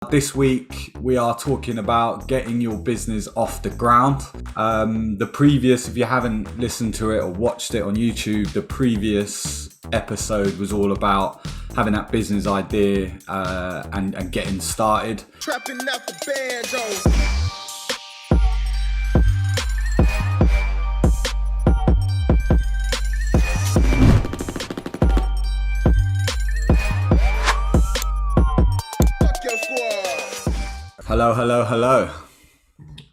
This week we are talking about getting your business off the ground. If you haven't listened to it or watched it on YouTube, the previous episode was all about having that business idea and getting started. Trapping out the bando. Hello.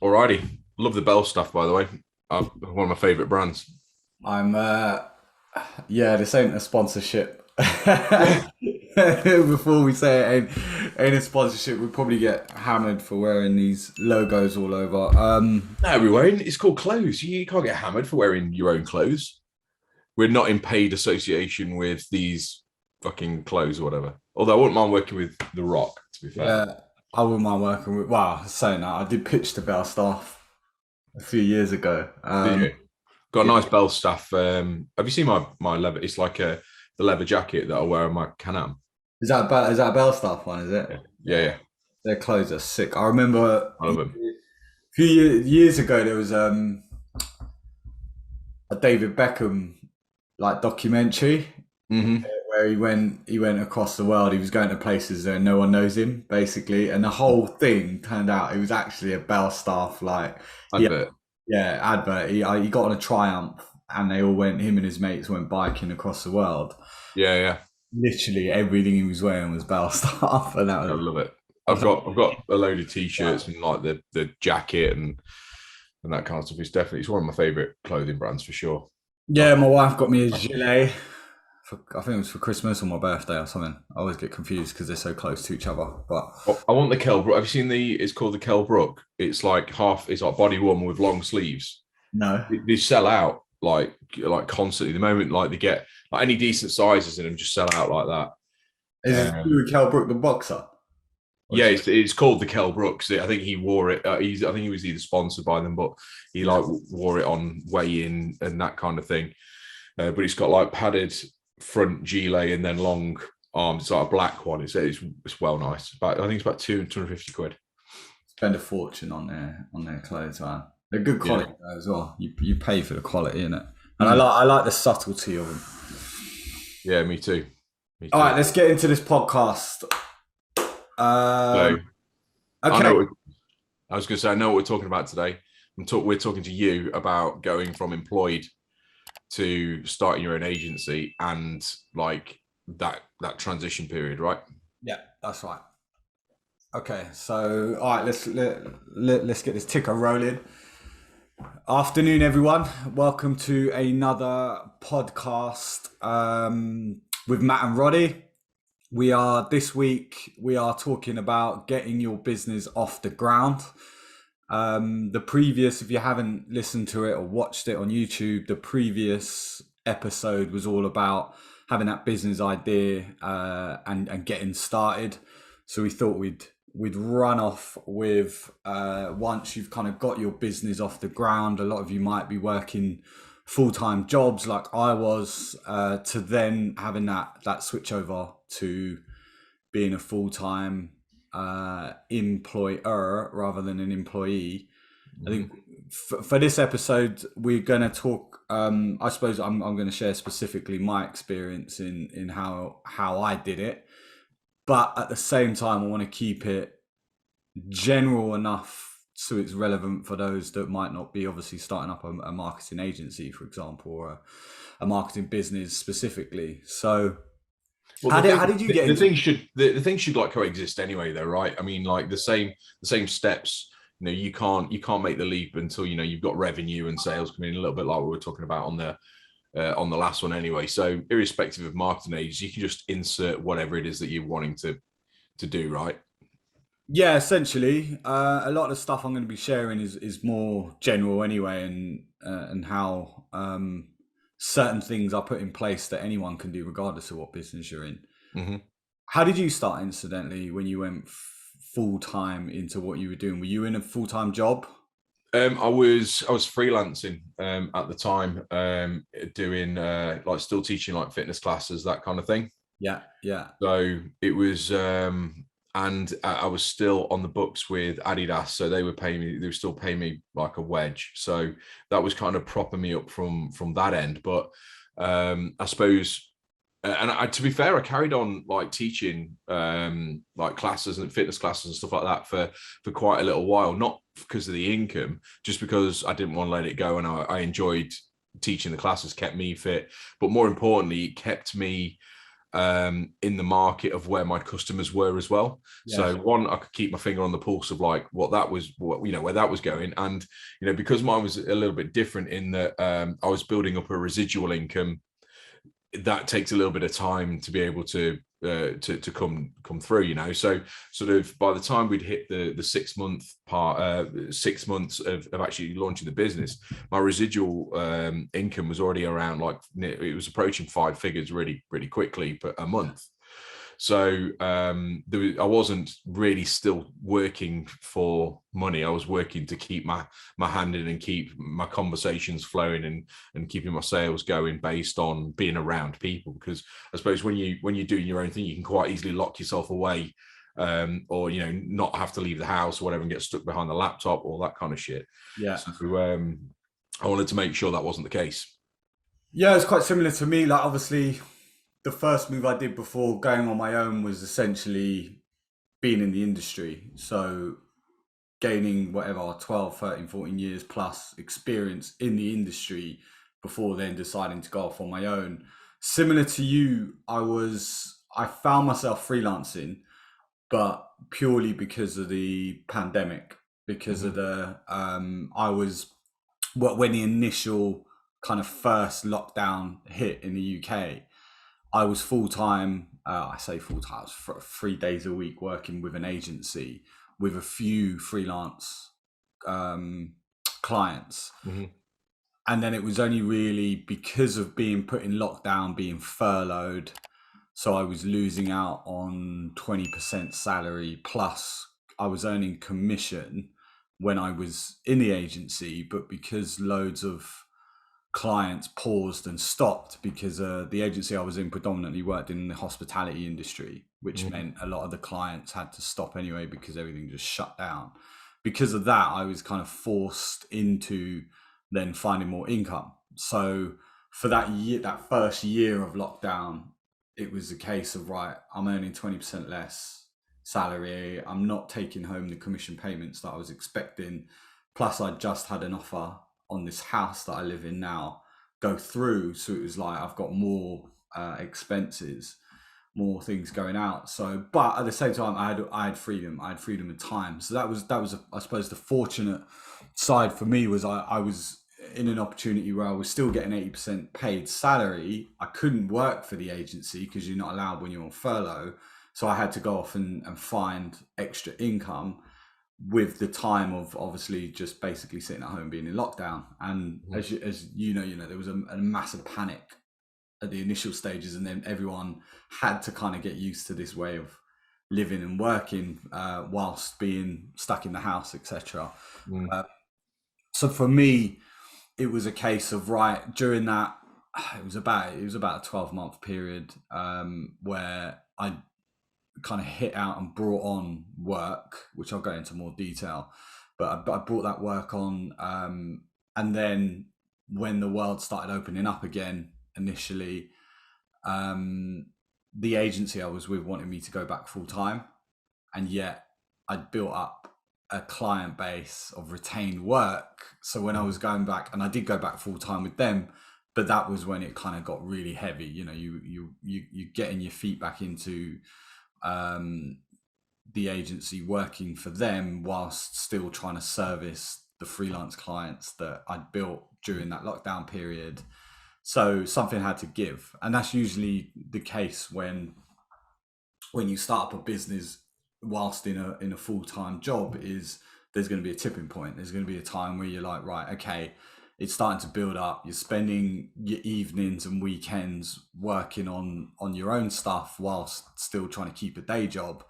Alrighty. Love the Bell stuff, by the way. One of my favourite brands. This ain't a sponsorship. Before we say it ain't a sponsorship, we'll probably get hammered for wearing these logos all over. No, we won't. It's called clothes. You can't get hammered for wearing your own clothes. We're not in paid association with these fucking clothes or whatever. Although I wouldn't mind working with The Rock, to be fair. Yeah, I wouldn't mind working with. Wow, saying that, I did pitch the Bell staff a few years ago. Got a nice Bell staff. Have you seen my leather? It's like the leather jacket that I wear on my Can-Am. Is that a Bell staff one? Is it? Yeah. Their clothes are sick. I remember I love them. a few years ago there was a David Beckham documentary. Mm-hmm. Where he went across the world. He was going to places where no one knows him, basically, and the whole thing turned out it was actually a Bell staff Advert. Advert. He got on a Triumph, and him and his mates went biking across the world. Yeah. Literally everything he was wearing was Bell staff, and that was. I love it. I've got a load of t-shirts and like the jacket and that kind of stuff. It's one of my favourite clothing brands for sure. Yeah, my wife got me a gilet. I think it was for Christmas or my birthday or something. I always get confused because they're so close to each other. But I want the Kell Brook. Have you seen it's called the Kell Brook? It's like body warmer with long sleeves. No. They sell out like constantly. The moment they get any decent sizes in them, just sell out like that. Is it Kell Brook the boxer? Yeah, it's called the Kell Brooks. I think he wore it. I think he was either sponsored by them, but he wore it on weigh-in and that kind of thing. But it's got padded front gilet and then long arms. It's like a black one. It's well nice. I think it's about 250 quid. Spend a fortune on their clothes, man. They're good quality as well. You pay for the quality, innit? And I like the subtlety of them. Yeah, me too. All right, let's get into this podcast. Okay. I was going to say, I know what we're talking about today. We're talking to you about going from employed to starting your own agency and that transition period, right? Yeah, that's right. Okay, so all right, let's get this ticker rolling. Afternoon, everyone. Welcome to another podcast with Matt and Roddy. This week we are talking about getting your business off the ground. If you haven't listened to it or watched it on YouTube, the previous episode was all about having that business idea and getting started. So we thought we'd run off with once you've kind of got your business off the ground. A lot of you might be working full-time jobs like I was, to then having that switch over to being a full-time employer rather than an employee. I think for this episode we're going to talk, I suppose I'm going to share specifically my experience in how I did it, but at the same time I want to keep it general enough so it's relevant for those that might not be obviously starting up a marketing agency, for example, or a marketing business specifically. So how did you get the thing should coexist anyway, though, right? I mean, the same steps. You can't make the leap until you've got revenue and sales coming in, a little bit like we were talking about on the last one anyway. So irrespective of marketing agency, you can just insert whatever it is that you're wanting to do, right? Yeah, essentially. A lot of the stuff I'm going to be sharing is more general anyway, and how certain things are put in place that anyone can do regardless of what business you're in. Mm-hmm. How did you start, incidentally, when you went full-time into what you were doing? Were you in a full-time job? I was freelancing at the time, doing still teaching fitness classes, that kind of thing. Yeah. So it was and I was still on the books with Adidas, so they were still paying me like a wedge. So that was kind of propping me up from that end. But I suppose, to be fair, I carried on like teaching like classes and fitness classes and stuff like that for quite a little while, not because of the income, just because I didn't want to let it go, and I enjoyed teaching the classes, kept me fit, but more importantly, it kept me in the market of where my customers were as well. Yeah. So one, I could keep my finger on the pulse of like where that was going. And, because mine was a little bit different in that I was building up a residual income. That takes a little bit of time to be able to come through, so sort of by the time we'd hit the 6 month part, 6 months of actually launching the business, my residual income was already around, like, it was approaching 5 figures really quickly a month. So I wasn't really still working for money. I was working to keep my hand in and keep my conversations flowing and keeping my sales going based on being around people. Because I suppose when you're doing your own thing, you can quite easily lock yourself away, or not have to leave the house or whatever and get stuck behind the laptop, all that kind of shit. Yeah. So I wanted to make sure that wasn't the case. Yeah, it's quite similar to me. Like, obviously, the first move I did before going on my own was essentially being in the industry. So gaining whatever 12, 13, 14 years plus experience in the industry before then deciding to go off on my own. Similar to you, I found myself freelancing, but purely because of the pandemic, because of the when the initial kind of first lockdown hit in the UK, I was full-time, I say full-time, I was 3 days a week working with an agency with a few freelance clients. Mm-hmm. And then it was only really because of being put in lockdown, being furloughed. So I was losing out on 20% salary, plus I was earning commission when I was in the agency, but because loads of clients paused and stopped, because the agency I was in predominantly worked in the hospitality industry, which meant a lot of the clients had to stop anyway because everything just shut down. Because of that, I was kind of forced into then finding more income. So for that first year of lockdown, it was a case of, right, I'm earning 20% less salary. I'm not taking home the commission payments that I was expecting. Plus I just had an offer on this house that I live in now go through. So it was like, I've got more expenses, more things going out. So, but at the same time, I had freedom. I had freedom of time. So that was I suppose the fortunate side for me was I was in an opportunity where I was still getting 80% paid salary. I couldn't work for the agency because you're not allowed when you're on furlough. So I had to go off and find extra income, with the time of obviously just basically sitting at home being in lockdown. And as you know, there was a massive panic at the initial stages, and then everyone had to kind of get used to this way of living and working whilst being stuck in the house, etc. So for me, it was a case of, right, during that, it was about a 12-month period where I kind of hit out and brought on work, which I'll go into more detail, but I brought that work on, and then when the world started opening up again initially, the agency I was with wanted me to go back full time, and yet I'd built up a client base of retained work. So when I was going back, and I did go back full time with them, but that was when it kind of got really heavy. You getting your feet back into the agency, working for them whilst still trying to service the freelance clients that I'd built during that lockdown period. So something had to give, and that's usually the case when you start up a business whilst in a full-time job. Is there's going to be a tipping point. There's going to be a time where you're like, right, okay, it's starting to build up. You're spending your evenings and weekends working on your own stuff whilst still trying to keep a day job.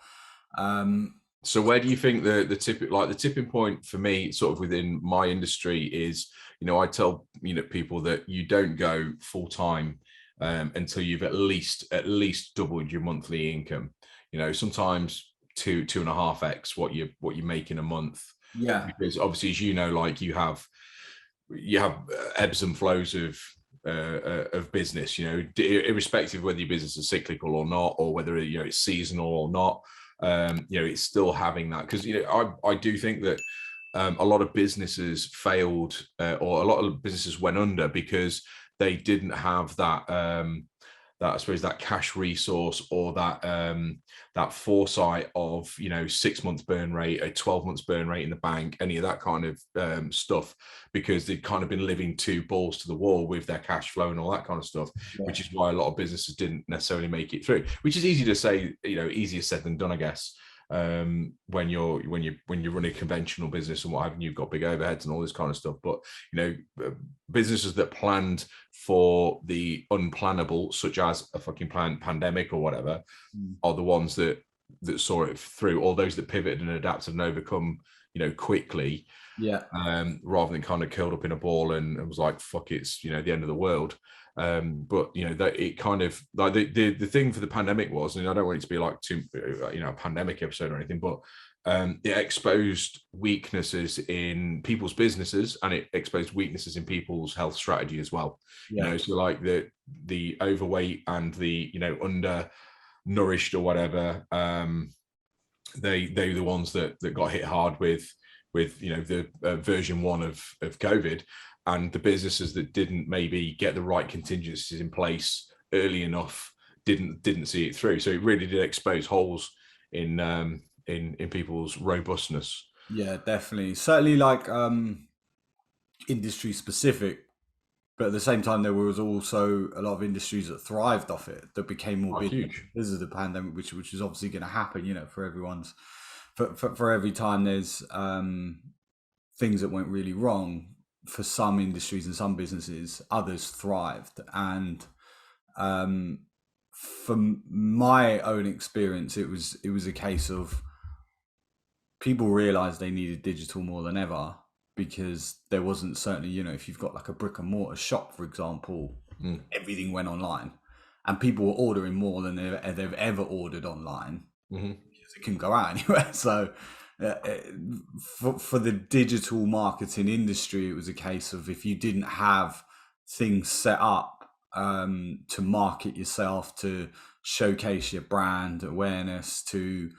So where do you think the tipping point for me, sort of within my industry, is, I tell people that you don't go full time until you've at least doubled your monthly income. Sometimes two and a half X what you make in a month. Yeah. Because obviously, as you know, like you have ebbs and flows of business, irrespective of whether your business is cyclical or not, or whether it's seasonal or not. It's still having that, because I do think that a lot of businesses failed, or a lot of businesses went under because they didn't have that I suppose that cash resource, or that foresight of 6 months burn rate, a 12 months burn rate in the bank, any of that kind of stuff, because they'd kind of been living two balls to the wall with their cash flow and all that kind of stuff, which is why a lot of businesses didn't necessarily make it through. Which is easy to say, easier said than done, I guess. When you're running a conventional business and what have you, you've got big overheads and all this kind of stuff. But businesses that planned for the unplannable, such as a fucking pandemic or whatever, are the ones that saw it through, or those that pivoted and adapted and overcome quickly, rather than kind of curled up in a ball and was like, fuck, it's the end of the world. But that it kind of like the thing for the pandemic was, and I don't want it to be like a pandemic episode or anything, but it exposed weaknesses in people's businesses, and it exposed weaknesses in people's health strategy as well. So like the overweight and the undernourished or whatever, they're the ones that got hit hard with the version 1 of COVID. And the businesses that didn't maybe get the right contingencies in place early enough didn't see it through. So it really did expose holes in people's robustness. Yeah, definitely. Certainly, like industry specific, but at the same time, there was also a lot of industries that thrived off it, that became more big huge because of the pandemic, which is obviously going to happen. For everyone's for every time there's things that went really wrong. For some industries and some businesses, others thrived. And from my own experience, it was a case of people realized they needed digital more than ever, because there wasn't, certainly, if you've got like a brick and mortar shop, for example, everything went online, and people were ordering more than they've ever ordered online, because it couldn't go out anywhere. So for the digital marketing industry, it was a case of, if you didn't have things set up to market yourself, to showcase your brand awareness, to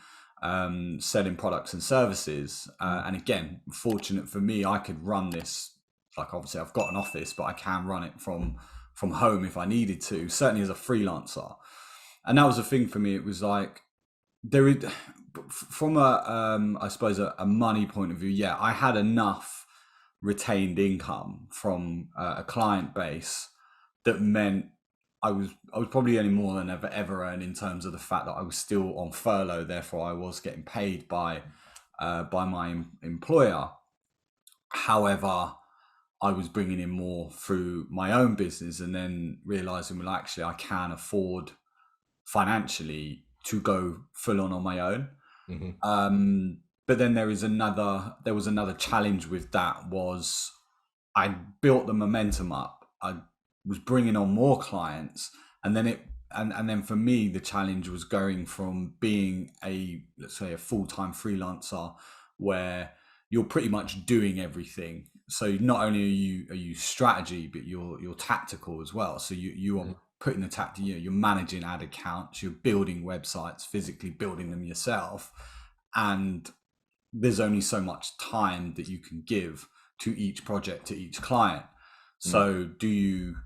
selling products and services, and again, fortunate for me, I could run this, like, obviously I've got an office, but I can run it from home if I needed to, certainly as a freelancer. And that was the thing for me. It was like, there is, from I suppose a money point of view, I had enough retained income from a client base that meant I was probably earning more than I've ever earned, in terms of the fact that I was still on furlough. Therefore, I was getting paid by my employer. However, I was bringing in more through my own business, and then realizing, well, actually, I can afford financially to go full on my own. But then there was another challenge with that, was I built the momentum up. I was bringing on more clients, and then for me, the challenge was going from being let's say a full-time freelancer, where you're pretty much doing everything. So not only are you strategy, but you're tactical as well. So you are putting the tactic, you're managing ad accounts, you're building websites, physically building them yourself, and there's only so much time that you can give to each project, to each client. So do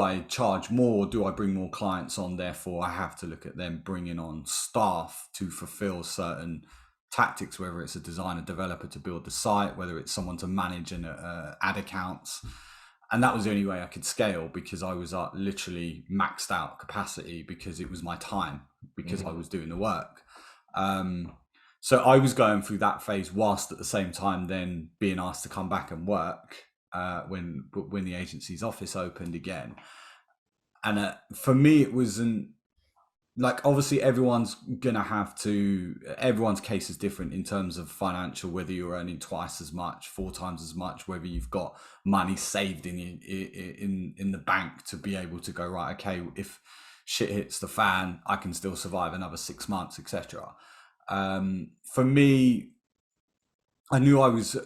I charge more? Do I bring more clients on? Therefore, I have to look at them bringing on staff to fulfill certain tactics, whether it's a designer, developer to build the site, whether it's someone to manage ad accounts. And that was the only way I could scale, because I was literally maxed out capacity, because it was my time, because I was doing the work. So I was going through that phase, whilst at the same time then being asked to come back and work when the agency's office opened again. And for me, it wasn't like, obviously everyone's case is different in terms of financial, whether you're earning twice as much, 4 times as much, whether you've got money saved in the bank to be able to go, right, okay, if shit hits the fan, I can still survive another 6 months, etc. For me, I knew I was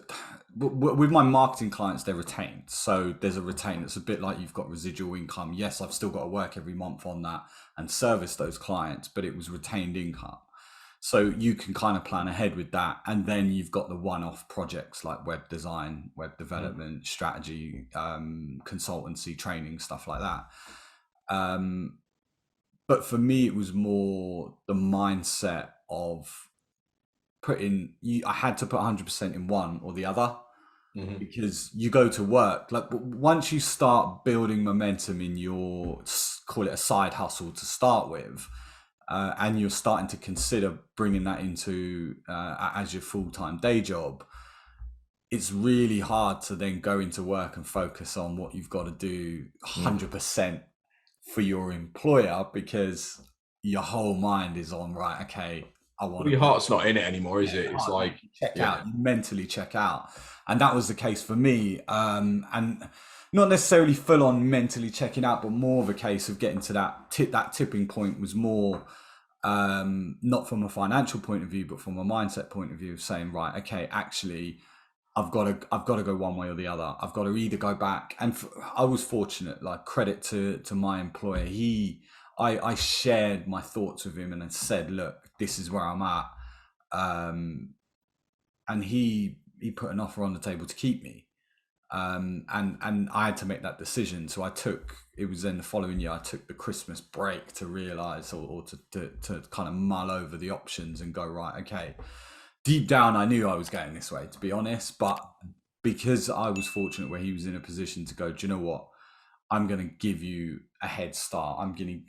with my marketing clients, they're retained. So there's a retain. It's a bit like you've got residual income. Yes, I've still got to work every month on that and service those clients, but it was retained income. So you can kind of plan ahead with that. And then you've got the one-off projects like web design, web development, strategy, consultancy, training, stuff like that. But for me, it was more the mindset of I had to put 100% in one or the other, because you go to work, like once you start building momentum in your, call it a side hustle to start with, and you're starting to consider bringing that into as your full-time day job, it's really hard to then go into work and focus on what you've got to do 100% for your employer, because your whole mind is on, right, okay, I want Well, your heart's not in it anymore, is it? It's like check out, you mentally check out. And that was the case for me. And not necessarily full on mentally checking out, but more of a case of getting to that tipping point was more not from a financial point of view, but from a mindset point of view of saying, right, okay, actually, I've got to go one way or the other. I've got to either go back, and I was fortunate, like credit to my employer. I shared my thoughts with him and then said, look, this is where I'm at. And he put an offer on the table to keep me. And I had to make that decision. So it was then the following year, I took the Christmas break to realize or to kind of mull over the options and go, right, okay. Deep down, I knew I was going this way, to be honest, but because I was fortunate where he was in a position to go, do you know what? I'm going to give you a head start. I'm going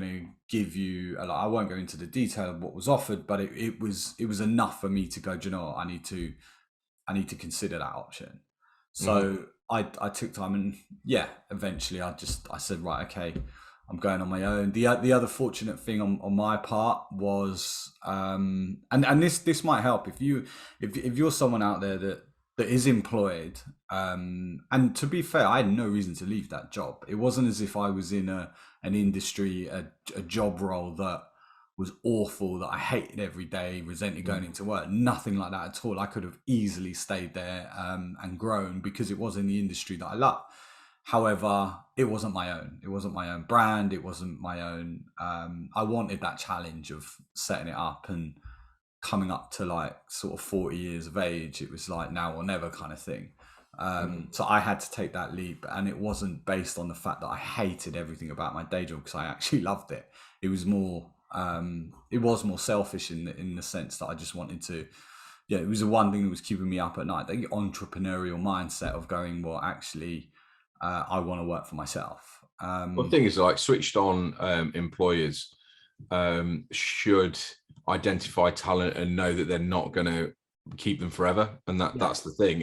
to give you, I won't go into the detail of what was offered, but it was enough for me to go, do you know what? I need to consider that option. So I took time, and eventually I said, right, okay, I'm going on my own. The other fortunate thing on my part was, and this might help if you're someone out there that is employed. And to be fair, I had no reason to leave that job. It wasn't as if I was in an industry, a job role that was awful, that I hated every day, resented going into work. Nothing like that at all. I could have easily stayed there and grown, because it was in the industry that I love. However, it wasn't my own. It wasn't my own brand. It wasn't my own. I wanted that challenge of setting it up and coming up to like sort of 40 years of age. It was like now or never kind of thing. So I had to take that leap, and it wasn't based on the fact that I hated everything about my day job, because I actually loved it. It was more selfish in the sense that I just wanted to, it was the one thing that was keeping me up at night, the entrepreneurial mindset of going, well, actually, I want to work for myself. Well, the thing is, like, switched on employers should identify talent and know that they're not going to keep them forever, and that's the thing.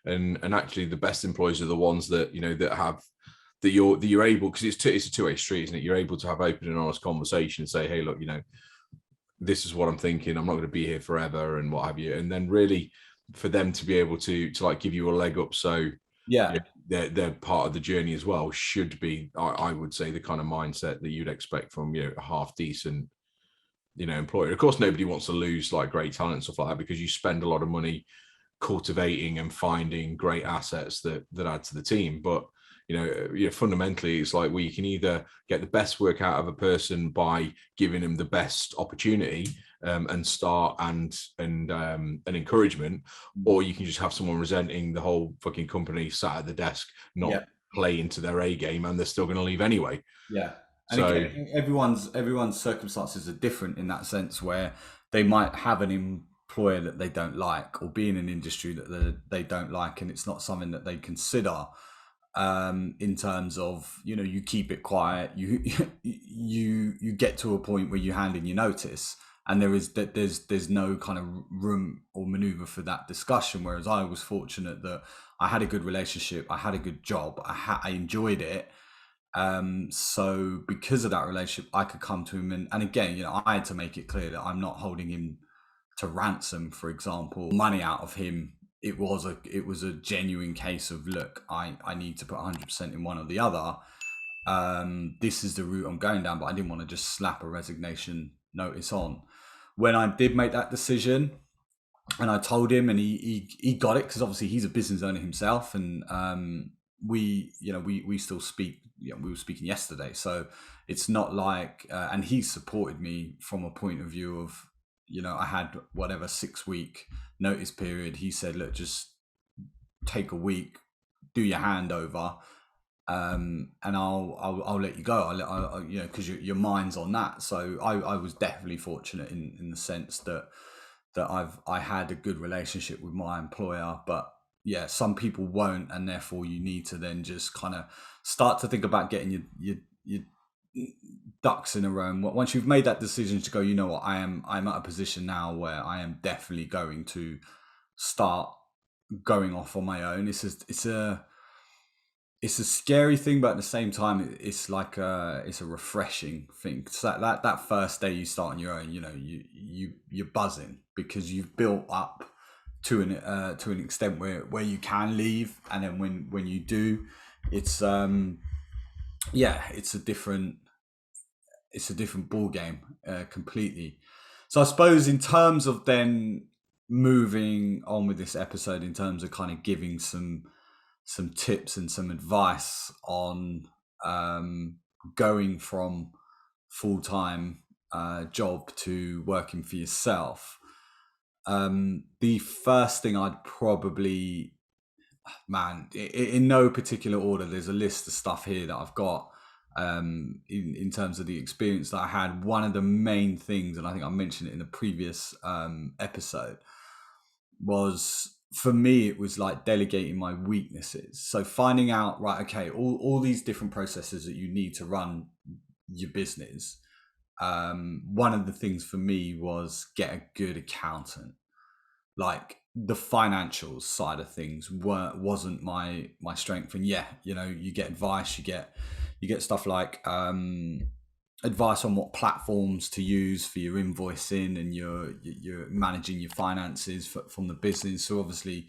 And actually, the best employers are the ones that that you're able, because it's a two-way street, isn't it? You're able to have open and honest conversation and say, hey, look, this is what I'm thinking. I'm not going to be here forever, and what have you. And then really for them to be able to like give you a leg up, so they're part of the journey as well, should be, I would say, the kind of mindset that you'd expect from a half decent employer. Of course, nobody wants to lose like great talent and stuff like that, because you spend a lot of money cultivating and finding great assets that add to the team. But fundamentally, it's like, well, you can either get the best work out of a person by giving them the best opportunity and start and encouragement, or you can just have someone resenting the whole fucking company, sat at the desk, not play into their A game, and they're still going to leave anyway. Yeah. And so again, everyone's circumstances are different in that sense, where they might have an employer that they don't like, or be in an industry that they don't like, and it's not something that they consider in terms of, you keep it quiet, you get to a point where you hand in your notice, and there's no kind of room or maneuver for that discussion. Whereas I was fortunate that I had a good relationship, I had a good job, I enjoyed it. So because of that relationship, I could come to him and again, I had to make it clear that I'm not holding him to ransom, for example, money out of him. It was a genuine case of, look, I need to put 100% in one or the other. This is the route I'm going down, but I didn't want to just slap a resignation notice on. when I did make that decision, and I told him, and he got it, because obviously he's a business owner himself, and we still speak. We were speaking yesterday, so it's not like, and he supported me from a point of view of, I had whatever 6-week notice period. He said, look, just take a week, do your handover, and I'll let you go. I'll because your mind's on that. So I was definitely fortunate in the sense that I had a good relationship with my employer. But yeah, some people won't, and therefore you need to then just kind of start to think about getting your ducks in a row. And once you've made that decision to go, you know what, I'm at a position now where I am definitely going to start going off on my own. It's a scary thing, but at the same time, it's like it's a refreshing thing. So that first day you start on your own, you're buzzing, because you've built up to an extent where you can leave, and then when you do, it's it's a different ball game completely. So I suppose in terms of then moving on with this episode, in terms of kind of giving some tips and some advice on going from full-time job to working for yourself, the first thing I'd probably, in no particular order, there's a list of stuff here that I've got in terms of the experience that I had. One of the main things, and I think I mentioned it in the previous episode, was, for me, it was like delegating my weaknesses. So finding out, right, okay, all these different processes that you need to run your business. One of the things for me was get a good accountant. Like, the financial side of things wasn't my strength. And you get advice, you get stuff like advice on what platforms to use for your invoicing, and you're managing your finances from the business. So obviously,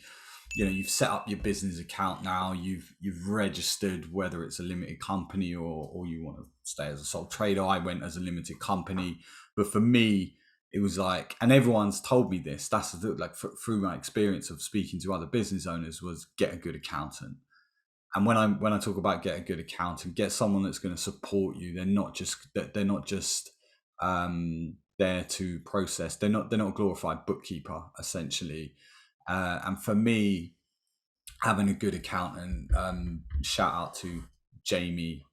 you've set up your business account now, you've registered, whether it's a limited company or you want to stay as a sole trader. I went as a limited company, but for me, it was like, and everyone's told me this, that's like through my experience of speaking to other business owners, was get a good accountant. And when I talk about get a good accountant, get someone that's going to support you. They're not just there to process. They're not a glorified bookkeeper, essentially. And for me, having a good accountant, shout out to Jamie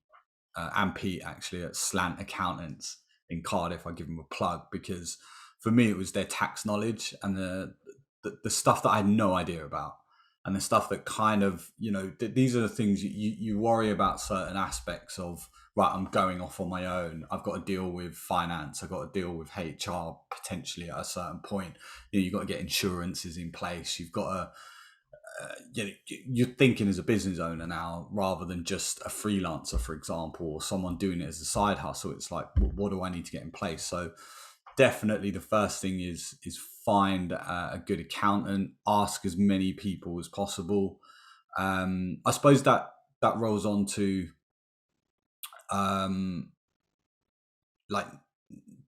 and Pete, actually, at Slant Accountants in Cardiff. I give them a plug, because for me, it was their tax knowledge and the stuff that I had no idea about. And the stuff that kind of, these are the things you worry about, certain aspects of, right, I'm going off on my own. I've got to deal with finance. I've got to deal with HR potentially at a certain point. You've got to get insurances in place. You've got to, you're thinking as a business owner now, rather than just a freelancer, for example, or someone doing it as a side hustle. It's like, what do I need to get in place? So definitely the first thing is find a good accountant. Ask as many people as possible. I suppose that rolls on to like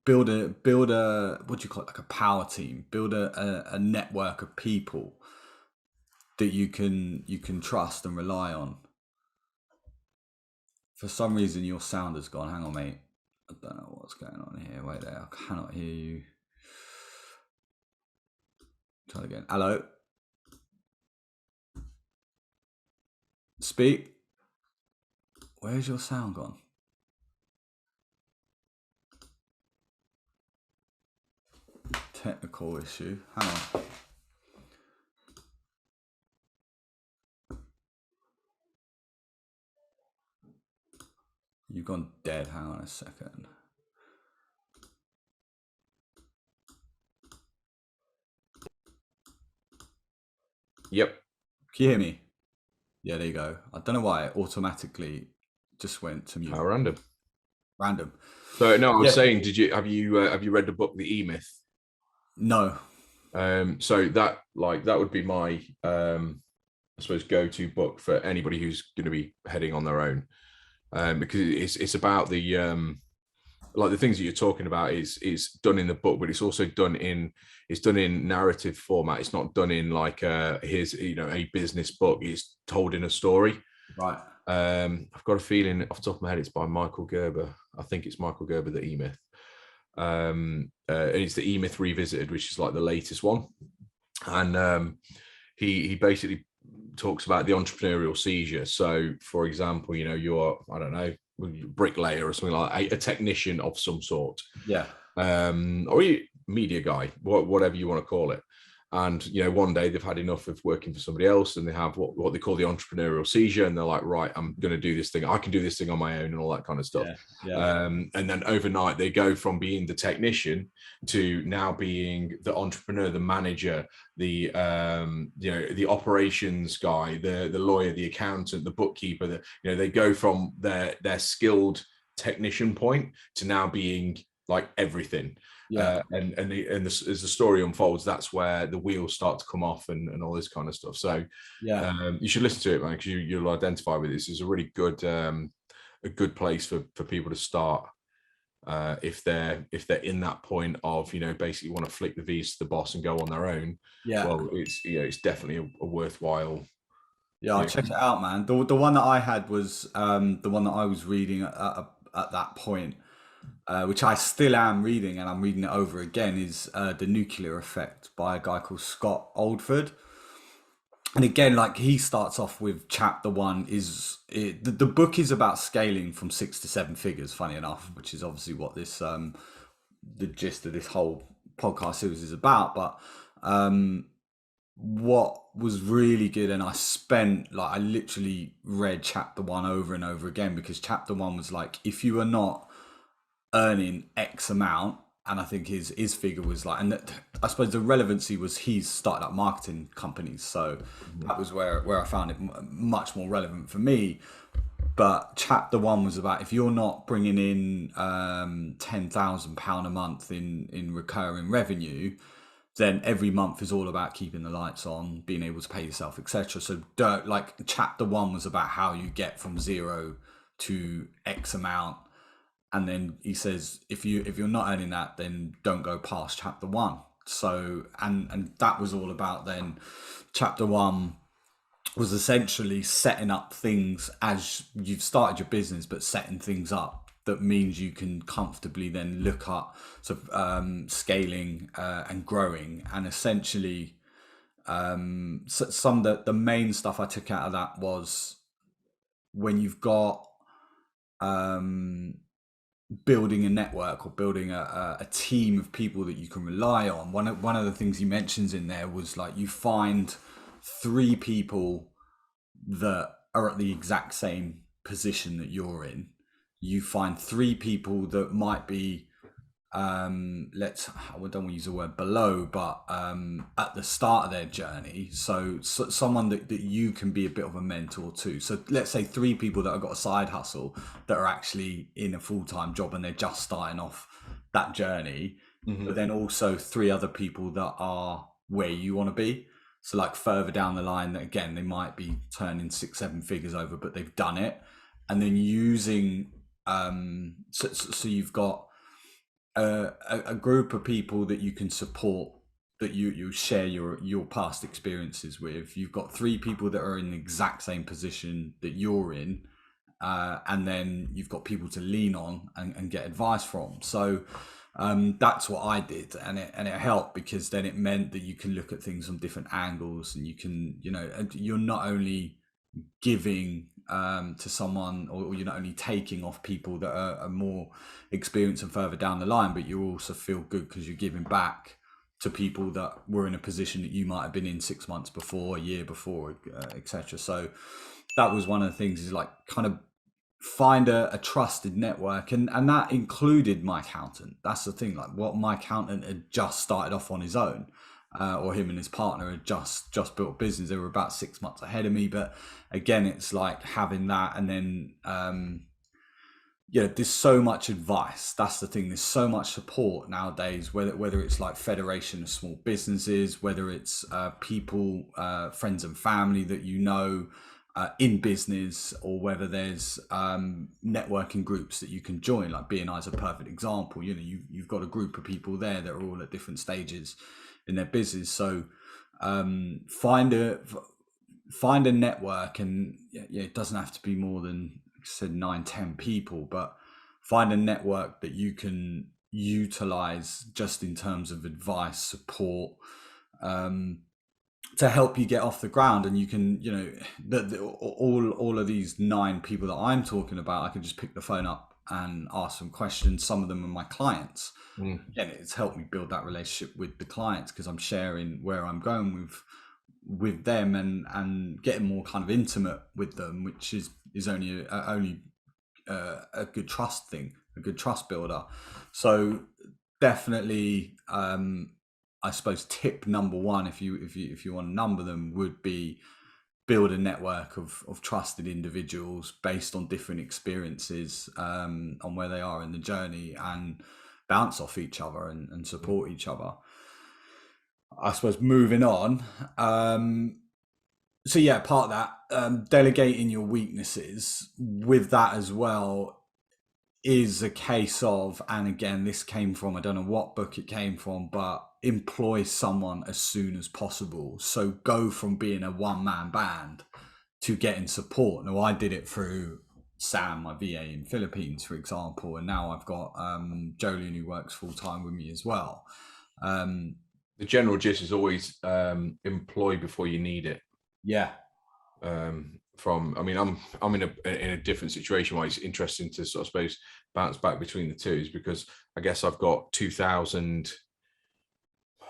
build a what do you call it, like a power team. Build a network of people that you can trust and rely on. For some reason your sound has gone. Hang on, mate. I don't know what's going on here. Wait there, I cannot hear you. Try again. Hello. Speak. Where's your sound gone? Technical issue. Hang on. You've gone dead. Hang on a second. Yep. Can you hear me? Yeah, there you go. I don't know why it automatically just went to mute. How random. So no, I was saying, have you read the book The E-Myth? No. So that would be my I suppose go-to book for anybody who's going to be heading on their own, because it's about the like the things that you're talking about is done in the book, but it's also done in narrative format. It's not done in like here's a business book. It's told in a story. Right. I've got a feeling off the top of my head it's by Michael Gerber. I think it's Michael Gerber, the E-Myth. And it's the E-Myth Revisited, which is like the latest one. And he basically talks about the entrepreneurial seizure. So, for example, you're, I don't know, bricklayer or something like that, a technician of some sort. Yeah. Or a media guy, whatever you want to call it. And, one day they've had enough of working for somebody else and they have what they call the entrepreneurial seizure. And they're like, right, I'm going to do this thing. I can do this thing on my own and all that kind of stuff. Yeah. And then overnight they go from being the technician to now being the entrepreneur, the manager, the operations guy, the lawyer, the accountant, the bookkeeper. They go from their skilled technician point to now being like everything. Yeah. As the story unfolds, that's where the wheels start to come off and all this kind of stuff. So you should listen to it, man, because you'll identify with this. It's a really good a good place for people to start if they're in that point of basically want to flick the V's to the boss and go on their own. Well, it's definitely a worthwhile. I'll check it out, man. The one that I had was the one that I was reading at that point, which I still am reading, and I'm reading it over again, is The Nuclear Effect by a guy called Scott Oldford. And again, like, he starts off with chapter 1 the book is about scaling from 6 to 7 figures, funny enough, which is obviously what this the gist of this whole podcast series is about. But what was really good, and I literally read chapter 1 over and over again, because chapter 1 was like, if you are not earning X amount, and I think his figure was like, and I suppose the relevancy was he's started up marketing companies, so that was where I found it much more relevant for me. But chapter 1 was about, if you're not bringing in £10,000 a month in recurring revenue, then every month is all about keeping the lights on, being able to pay yourself, etc. So chapter 1 was about how you get from 0 to X amount. And then he says, if you're not earning that, then don't go past chapter 1. So, and that was all about, then chapter 1 was essentially setting up things as you've started your business, but setting things up that means you can comfortably then look at scaling and growing. And essentially, some of the main stuff I took out of that was, when you've got building a network or building a team of people that you can rely on. One of the things he mentions in there was, like, you find 3 people that are at the exact same position that you're in. You find 3 people that might be I don't want to use the word below, but at the start of their journey. So someone that you can be a bit of a mentor to. So let's say 3 people that have got a side hustle that are actually in a full-time job and they're just starting off that journey. Mm-hmm. But then also 3 other people that are where you want to be. So like further down the line, that again, they might be turning 6-7 figures over, but they've done it. And then using so you've got a group of people that you can support, that you share your past experiences with. You've got 3 people that are in the exact same position that you're in, and then you've got people to lean on and get advice from. So that's what I did, and it helped, because then it meant that you can look at things from different angles, and you can, you're not only giving to someone, or you're not only taking off people that are more experienced and further down the line, but you also feel good because you're giving back to people that were in a position that you might have been in 6 months before, a year before, etc. So that was one of the things, is like, kind of find a trusted network, and that included my accountant. That's the thing, like, what my accountant had just started off on his own, or him and his partner had just built a business. They were about 6 months ahead of me, but again, it's like having that, and then there's so much advice. That's the thing, there's so much support nowadays, whether it's like Federation of Small Businesses, whether it's people, friends and family that in business, or whether there's networking groups that you can join. Like B&I is a perfect example. You know, you've got a group of people there that are all at different stages in their business. So find a network, and it doesn't have to be more than, like I said, 9-10 people, but find a network that you can utilize just in terms of advice, support, to help you get off the ground. And you can, you know, all of these 9 people that I'm talking about, I can just pick the phone up and ask them questions. Some of them are my clients. Again, it's helped me build that relationship with the clients, because I'm sharing where I'm going with them, and getting more kind of intimate with them, which is only a good trust thing, a good trust builder. So definitely, I suppose tip number 1, if you want to number them, would be build a network of trusted individuals based on different experiences, on where they are in the journey, and bounce off each other and support each other. I suppose moving on. So yeah, part of that, delegating your weaknesses with that as well, is a case of, and again, this came from, I don't know what book it came from, but employ someone as soon as possible. So go from being a one-man band to getting support. Now, I did it through Sam, my VA in Philippines, for example, and now I've got Jolene, who works full-time with me as well. The general gist is always employ before you need it. Yeah. I mean, I'm in a different situation where it's interesting to sort of, suppose, bounce back between the two, is because I guess I've got 2,000,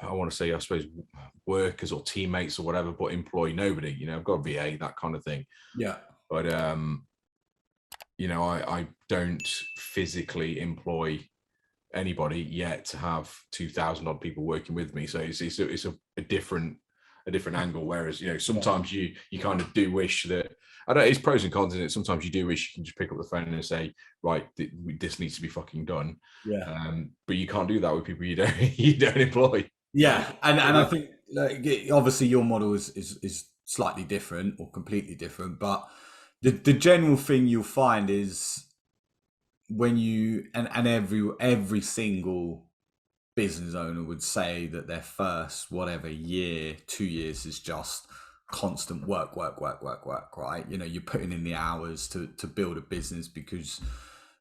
I want to say, I suppose, workers or teammates or whatever, but employ nobody. You know, I've got a VA, that kind of thing. Yeah. But you know, I don't physically employ anybody yet to have 2,000 odd people working with me. So it's a different angle. Whereas, you know, sometimes you kind of do wish that, I don't, it's pros and cons in it. Sometimes you do wish you can just pick up the phone and say, right, this needs to be fucking done. Yeah. But you can't do that with people you don't employ. Yeah. And I think, like, obviously your model is slightly different or completely different, but the general thing you'll find is, when you, and every single business owner would say that their first whatever year, 2 years, is just constant work, right? You know, you're putting in the hours to build a business, because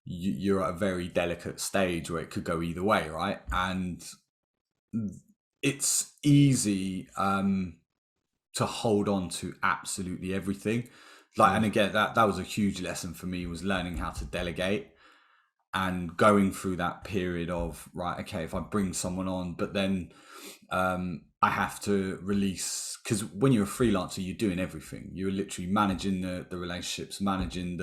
you're at a very delicate stage where it could go either way, right? And it's easy to hold on to absolutely everything. Like, and again, that was a huge lesson for me, was learning how to delegate, and going through that period of, right, okay, if I bring someone on, but then I have to release, because when you're a freelancer, you're doing everything. You're literally managing the relationships, managing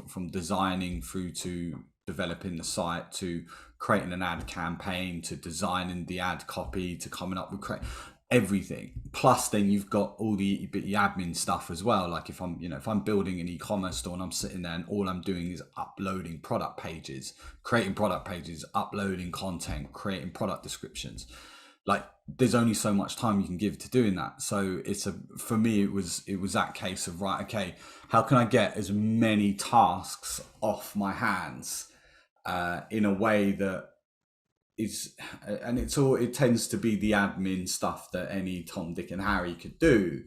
from designing through to developing the site, to creating an ad campaign, to designing the ad copy, to coming up with everything. Plus then you've got all the admin stuff as well. Like if I'm building an e-commerce store and I'm sitting there and all I'm doing is uploading product pages, creating product pages, uploading content, creating product descriptions, like there's only so much time you can give to doing that. So for me it was that case of, right, okay, how can I get as many tasks off my hands in a way that is, and it tends to be the admin stuff that any Tom, Dick and Harry could do.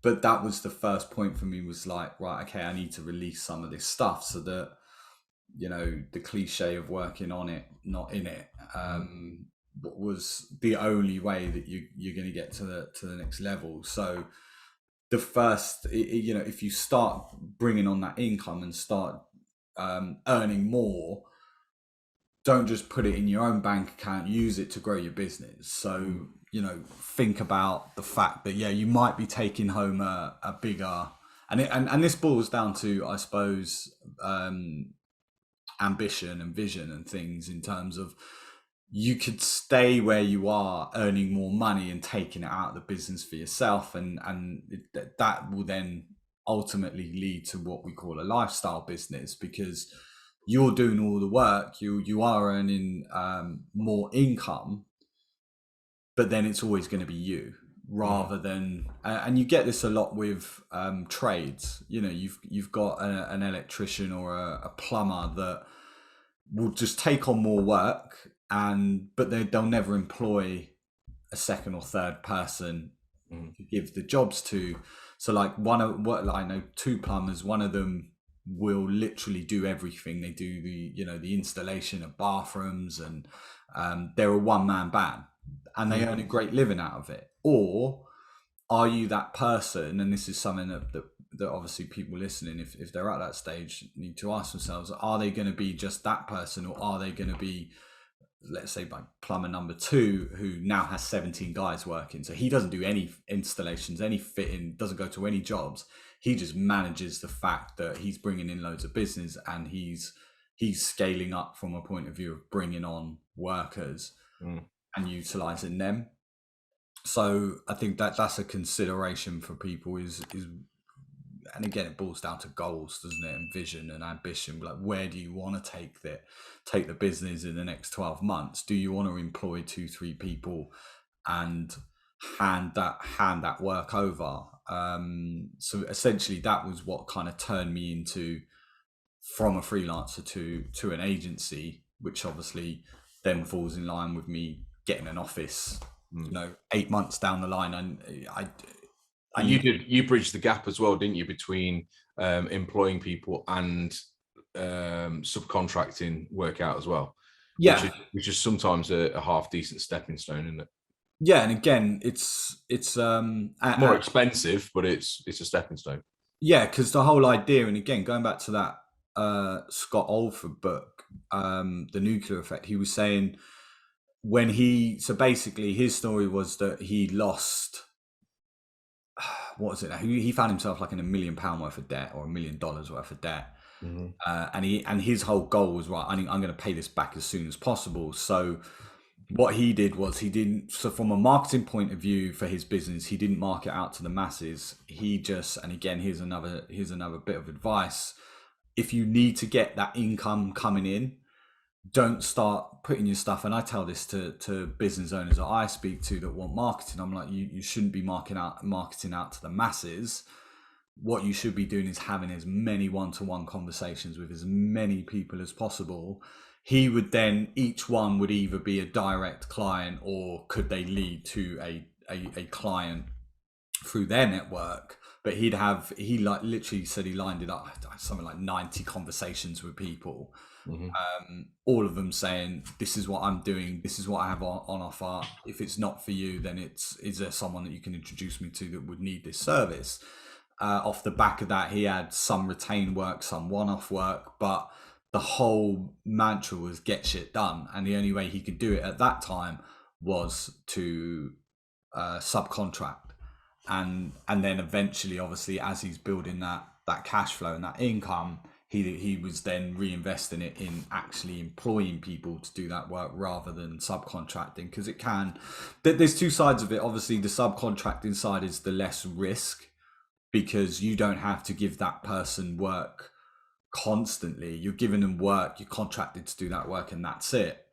But that was the first point for me, was like, right, okay, I need to release some of this stuff, so that, you know, the cliche of working on it, not in it, was the only way that you're going to get to the next level. So the first, you know, if you start bringing on that income and start earning more, don't just put it in your own bank account, use it to grow your business. So, you know, think about the fact that, yeah, you might be taking home a bigger, and this boils down to, I suppose, ambition and vision and things, in terms of, you could stay where you are earning more money and taking it out of the business for yourself. And that will then ultimately lead to what we call a lifestyle business, because you're doing all the work, you are earning more income, but then it's always going to be you. rather than, and you get this a lot with trades. You know, you've got an electrician or a plumber that will just take on more work, but they'll never employ a second or third person to give the jobs to. So like I know two plumbers, one of them will literally do everything. They do the installation of bathrooms, and they're a one-man band, and they earn a great living out of it. Or are you that person? And this is something that obviously people listening, if they're at that stage, need to ask themselves: are they going to be just that person, or are they going to be, let's say, by plumber number 2, who now has 17 guys working? So he doesn't do any installations, any fitting, doesn't go to any jobs. He just manages the fact that he's bringing in loads of business, and he's scaling up from a point of view of bringing on workers and utilizing them. So I think that's a consideration for people is, and again, it boils down to goals, doesn't it? And vision and ambition. Like, where do you want to take the business in the next 12 months? Do you want to employ 2-3 people and hand that work over? So essentially that was what kind of turned me into, from a freelancer to an agency, which obviously then falls in line with me getting an office, 8 months down the line. And you bridged the gap as well, didn't you, between employing people and subcontracting work out as well? Yeah, which is sometimes a half decent stepping stone, isn't it? Yeah, and again, it's more expensive, but it's a stepping stone. Yeah, because the whole idea, and again, going back to that Scott Alford book, The Nuclear Effect, he was saying so basically his story was that he lost, what was it? He found himself like in £1 million worth of debt, or $1 million worth of debt. And his whole goal was, right, I'm going to pay this back as soon as possible. So what he did was, so from a marketing point of view for his business, he didn't market out to the masses. And again, here's another bit of advice. If you need to get that income coming in, don't start putting your stuff, and I tell this to business owners that I speak to that want marketing. I'm like, you shouldn't be marketing out to the masses. What you should be doing is having as many one-to-one conversations with as many people as possible. He would then, each one would either be a direct client, or could they lead to a client through their network. But he literally said he lined it up something like 90 conversations with people, all of them saying, this is what I'm doing, this is what I have on offer. If it's not for you, then is there someone that you can introduce me to that would need this service? Off the back of that, he had some retained work, some one-off work, but the whole mantra was get shit done. And the only way he could do it at that time was to subcontract. And then eventually, obviously, as he's building that cash flow and that income, he was then reinvesting it in actually employing people to do that work rather than subcontracting. Because there's two sides of it. Obviously, the subcontracting side is the less risk, because you don't have to give that person work constantly. You're giving them work, you're contracted to do that work, and that's it.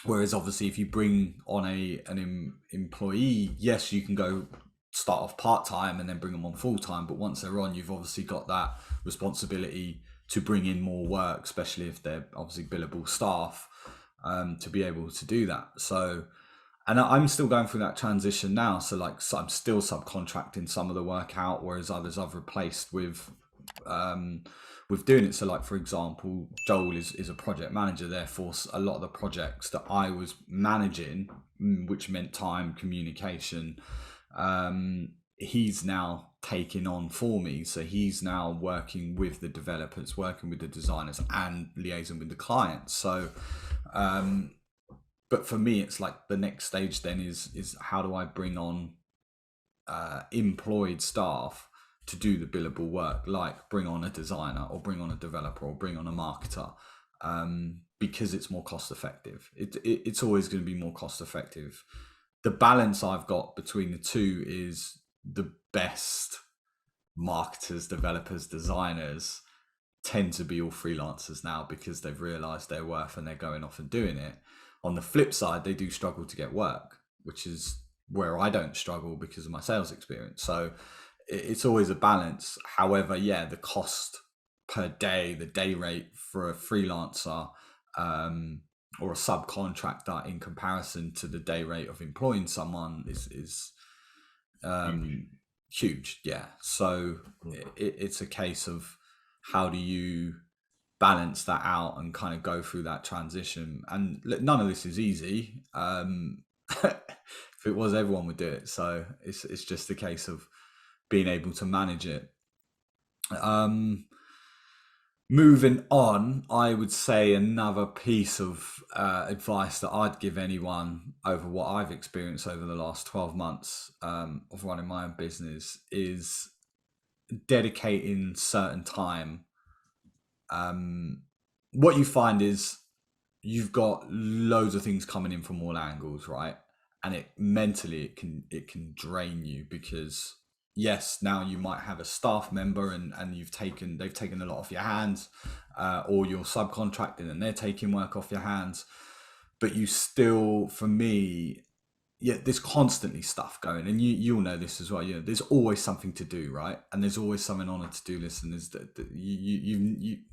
Whereas obviously, if you bring on an employee, yes, you can go start off part-time and then bring them on full-time, but once they're on, you've obviously got that responsibility to bring in more work, especially if they're obviously billable staff, to be able to do that. So, and I'm still going through that transition now. So I'm still subcontracting some of the work out, whereas others I've replaced with doing it. So like, for example, Joel is a project manager. Therefore, a lot of the projects that I was managing, which meant time, communication, he's now taking on for me. So he's now working with the developers, working with the designers, and liaising with the clients. So, but for me, it's like the next stage then is how do I bring on employed staff to do the billable work, like bring on a designer or bring on a developer or bring on a marketer, because it's more cost effective. It's always going to be more cost effective. The balance I've got between the two is the best marketers, developers, designers tend to be all freelancers now, because they've realized their worth and they're going off and doing it. On the flip side, they do struggle to get work. which is where I don't struggle because of my sales experience. So it's always a balance. However, yeah, the cost per day, the day rate for a freelancer or a subcontractor in comparison to the day rate of employing someone is huge. Yeah. So it's a case of how do you balance that out and kind of go through that transition. And none of this is easy. If it was, everyone would do it. So it's just a case of being able to manage it. Moving on, I would say another piece of advice that I'd give anyone over what I've experienced over the last 12 months of running my own business is dedicating certain time. What you find is you've got loads of things coming in from all angles, right? And it mentally it can drain you because yes, now you might have a staff member and they've taken a lot off your hands, or you're subcontracting and they're taking work off your hands, but you still, for me, yeah, there's constantly stuff going, and you'll know this as well. You know, there's always something to do, right? And there's always something on a to-do list, and there's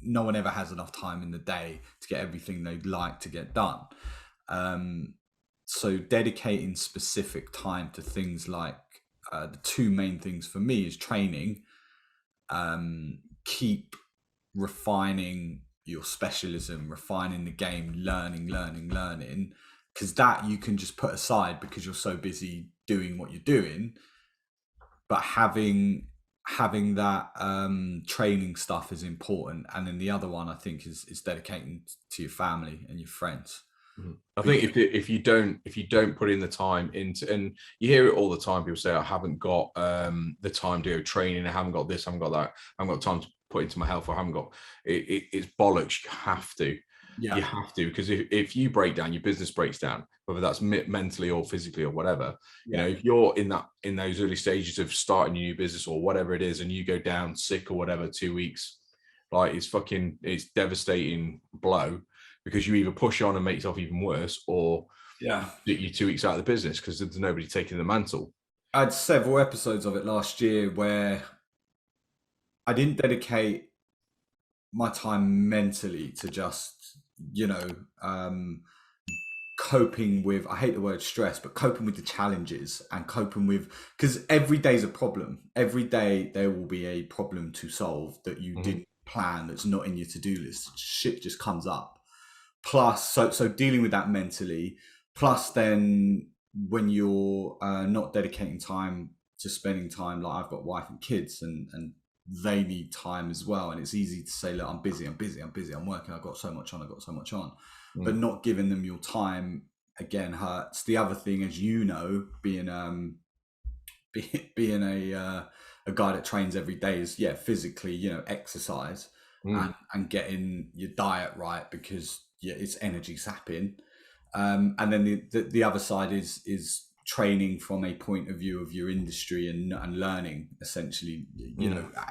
no one ever has enough time in the day to get everything they'd like to get done. So dedicating specific time to things like the two main things for me is training. Keep refining your specialism, refining the game, learning, because that you can just put aside because you're so busy doing what you're doing. But having that training stuff is important. And then the other one I think is dedicating to your family and your friends. I think if you don't put in the time into, and you hear it all the time, people say I haven't got the time to go training, I haven't got this, I haven't got that, I haven't got time to put into my health, I haven't got it's bollocks. You have to. Yeah. You have to, because if you break down, your business breaks down, whether that's mentally or physically or whatever. You know, if you're in those early stages of starting your new business or whatever it is, and you go down sick or whatever 2 weeks, like it's devastating blow, because you either push on and make yourself even worse, or you're 2 weeks out of the business because there's nobody taking the mantle. I had several episodes of it last year where I didn't dedicate my time mentally to just, coping with, I hate the word stress, but coping with the challenges and coping with, because every day's a problem. Every day there will be a problem to solve that you didn't plan, that's not in your to-do list. Shit just comes up. Plus, so dealing with that mentally, plus then when you're not dedicating time to spending time, like I've got wife and kids and they need time as well. And it's easy to say, look, I'm busy, I'm working, I've got so much on. But not giving them your time, again, hurts. The other thing, as you know, being a guy that trains every day is, physically, exercise and getting your diet right, because it's energy sapping. And then the other side is training from a point of view of your industry and learning, essentially,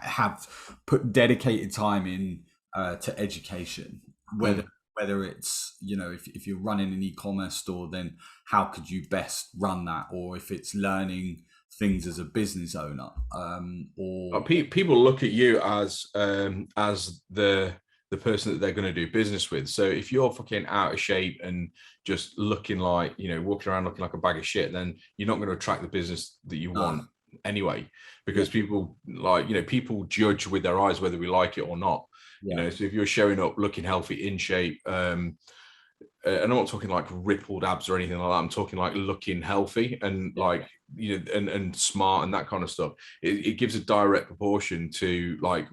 have put dedicated time in to education, whether it's, if you're running an e-commerce store, then how could you best run that? Or if it's learning things as a business owner, or people look at you as the person that they're going to do business with. So if you're fucking out of shape and just looking like, walking around looking like a bag of shit, then you're not going to attract the business that you want anyway, because people people judge with their eyes whether we like it or not. So if you're showing up looking healthy, in shape, and I'm not talking like rippled abs or anything like that, I'm talking like looking healthy and and smart and that kind of stuff, it gives a direct proportion to like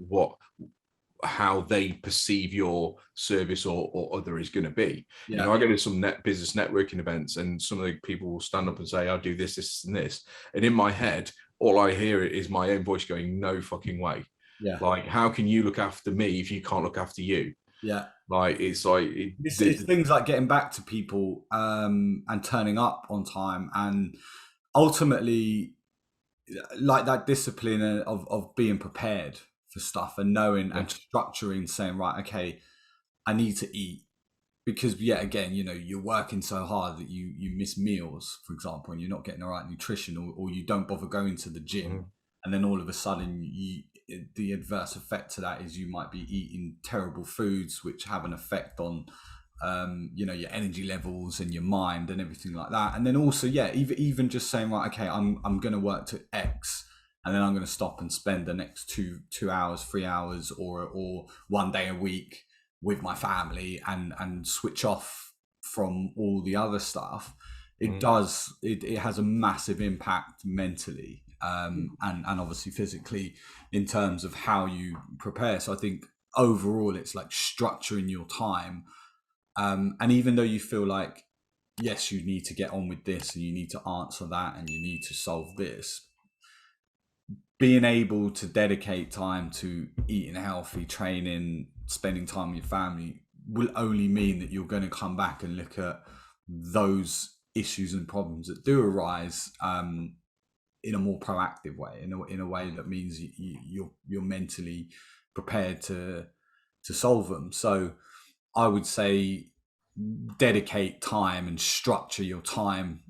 how they perceive your service or other is going to be. I go to some business networking events, and some of the people will stand up and say, I'll do this and this, and in my head all I hear is my own voice going, no fucking way. Like, how can you look after me if you can't look after you? Like, it's things like getting back to people and turning up on time, and ultimately like that discipline of being prepared for stuff and knowing and structuring, saying, right, okay, I need to eat because again, you're working so hard that you miss meals, for example, and you're not getting the right nutrition, or you don't bother going to the gym, and then all of a sudden the adverse effect to that is you might be eating terrible foods which have an effect on your energy levels and your mind and everything like that. And then also, even just saying, right, okay, I'm going to work to X, and then I'm going to stop and spend the next 2 hours, 3 hours, or 1 day a week with my family and switch off from all the other stuff. It has a massive impact mentally, and obviously physically, in terms of how you prepare. So I think overall it's like structuring your time. And even though you feel like, yes, you need to get on with this and you need to answer that and you need to solve this, being able to dedicate time to eating healthy, training, spending time with your family will only mean that you're going to come back and look at those issues and problems that do arise in a more proactive way, in a way that means you're mentally prepared to solve them. So I would say dedicate time and structure your time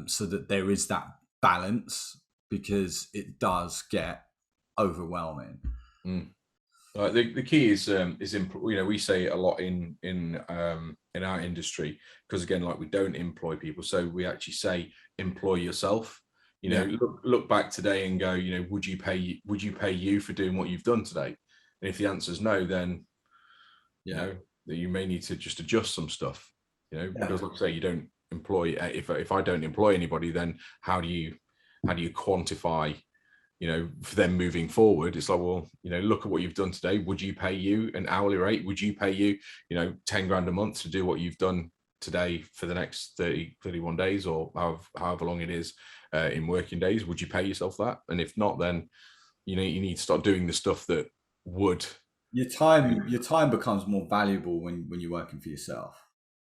so that there is that balance, because it does get overwhelming. The key is we say it a lot in our industry, because again, like, we don't employ people, so we actually say employ yourself. Look back today and go, would you pay you for doing what you've done today? And if the answer is no, then that you may need to just adjust some stuff. Because, like I say, you don't employ. If I don't employ anybody, then how do you quantify, for them moving forward? It's like, well, look at what you've done today. Would you pay you an hourly rate? Would you pay you, 10 grand a month to do what you've done today for the next 31 days, or however long it is in working days? Would you pay yourself that? And if not, then, you need to start doing the stuff that would. Your time becomes more valuable when you're working for yourself.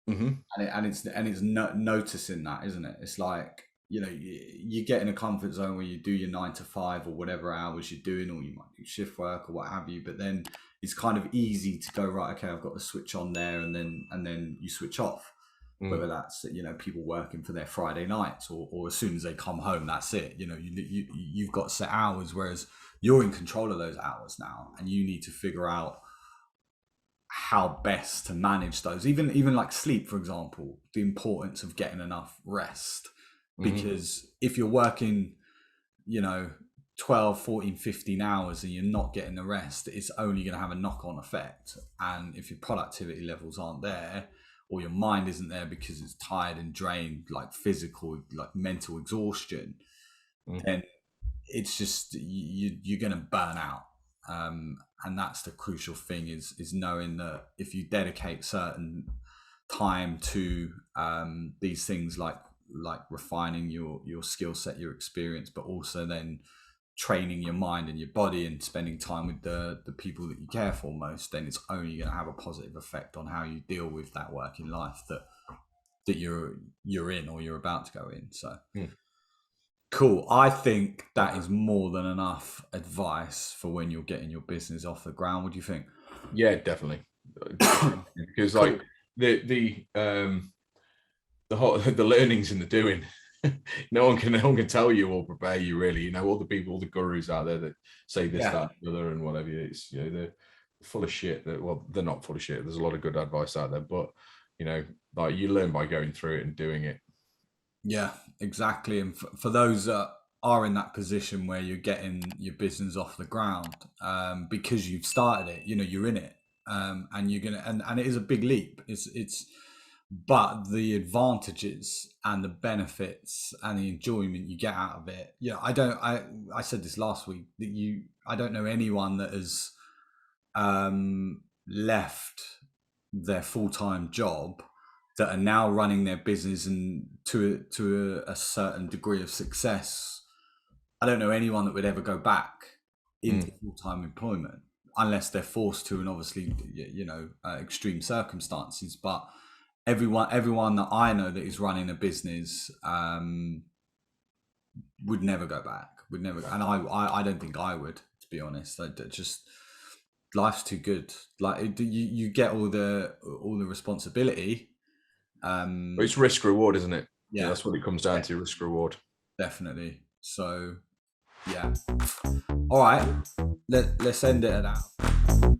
And it's noticing that, isn't it? It's like, you get in a comfort zone where you do your 9 to 5 or whatever hours you're doing, or you might do shift work or what have you, but then it's kind of easy to go, right, okay, I've got to switch on there, and then you switch off. Whether that's, people working for their Friday nights, or as soon as they come home, that's it. You've got set hours, whereas you're in control of those hours now, and you need to figure out how best to manage those. Even like sleep, for example, the importance of getting enough rest. Because if you're working, 12, 14, 15 hours and you're not getting the rest, it's only going to have a knock-on effect. And if your productivity levels aren't there, or your mind isn't there because it's tired and drained, like physical, like mental exhaustion, then it's just, you're going to burn out. And that's the crucial thing, is knowing that if you dedicate certain time to these things, like refining your skill set, your experience, but also then training your mind and your body and spending time with the people that you care for most, then it's only going to have a positive effect on how you deal with that working life that you're in, or you're about to go in. So cool. I think that is more than enough advice for when you're getting your business off the ground. What do you think? Yeah, definitely. Because cool. Like the learning's in the doing. no one can tell you or prepare you, really. All the gurus out there that say this, that, the other, and whatever. It's they're full of shit. They're not full of shit. There's a lot of good advice out there, but like, you learn by going through it and doing it. Yeah, exactly. And for those that are in that position where you're getting your business off the ground, because you've started it, you're in it, and you're gonna, and it is a big leap. But the advantages and the benefits and the enjoyment you get out of it. I said this last week, that I don't know anyone that has left their full-time job that are now running their business and to a certain degree of success. I don't know anyone that would ever go back into full-time employment, unless they're forced to, and obviously, extreme circumstances. But everyone that I know that is running a business would never go back. Would never, and I don't think I would, to be honest. life's too good. Like you get all the responsibility. It's risk reward, isn't it? Yeah, That's what it comes down to, risk reward. definitely. So yeah. All right, let's end it at that.